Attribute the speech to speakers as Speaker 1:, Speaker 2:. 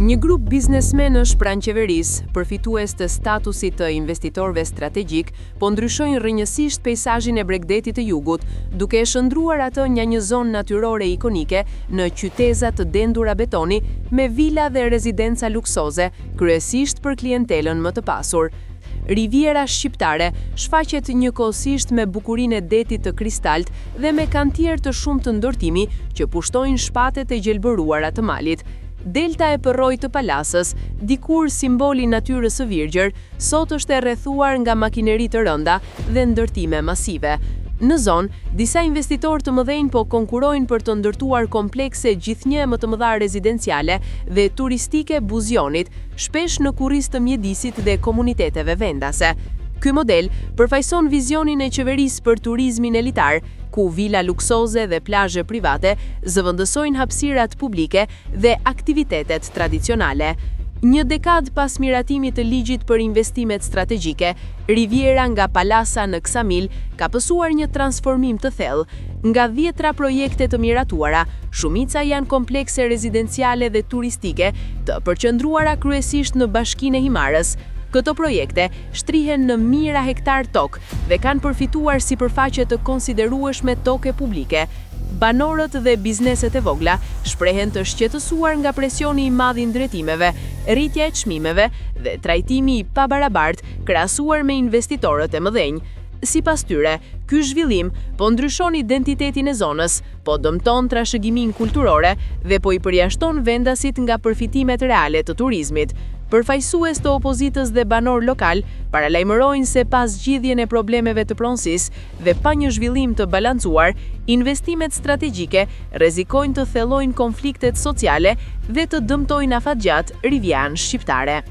Speaker 1: Një grup biznesmenësh pranë qeverisë, përfitues të statusit të investitorëve strategjik, po ndryshojnë rrënjësisht peizazhin e Bregdetit të Jugut, duke e shndruar atë nga një zonë natyrore ikonike në qyteza të dendura betoni me vila dhe rezidenca luksoze, kryesisht për klientelën më të pasur. Riviera shqiptare shfaqet njëkohësisht me bukurinë e detit të kristalt dhe me kantier të shumtë të ndortimi që pushtojnë shpatet e gjelbëruara të malit. Delta e përroj të palasës, dikur simboli natyrës së virgjër, sot është e rrethuar nga makineri të rënda dhe ndërtime masive. Në zonë, disa investitorë të mëdhenj po konkurojnë për të ndërtuar komplekse gjithnjë më të mëdha rezidenciale dhe turistike Buzionit, shpesh në kurriz të mjedisit dhe komuniteteve vendase. Ky model përfaqëson vizionin e qeverisë për turizmin elitar, ku vila luksoze dhe plazhe private zëvendësojnë hapësirat publike dhe aktivitetet tradicionale. Një dekadë pas miratimit të ligjit për investimet strategjike, Riviera nga Palasa në Ksamil ka pësuar një transformim të thellë. Nga 10 projekte të miratuara, shumica janë komplekse rezidenciale dhe turistike të përqendruara kryesisht në Bashkinë e Himarës. Këto projekte shtrihen në mijëra hektar tokë dhe kanë përfituar sipërfaqe të konsiderueshme toke publike. Banorët dhe bizneset e vogla shprehen të shqetësuar nga presioni i madh i ndërtimeve, rritja e çmimeve dhe trajtimi i pabarabartë krahasuar me investitorët e mëdhenj. Sipas tyre, ky zhvillim po ndryshon identitetin e zonës, po dëmton trashëgiminë kulturore dhe po i përjashton vendasit nga përfitimet reale të turizmit. Përfaqësues të opozitës dhe banor lokal paralajmërojnë se pas zgjidhjen e problemeve të pronësisë dhe pa një zhvillim të balancuar, investimet strategjike rrezikojnë të thellojnë konfliktet sociale dhe të dëmtojnë afatgjat Rivian shqiptare.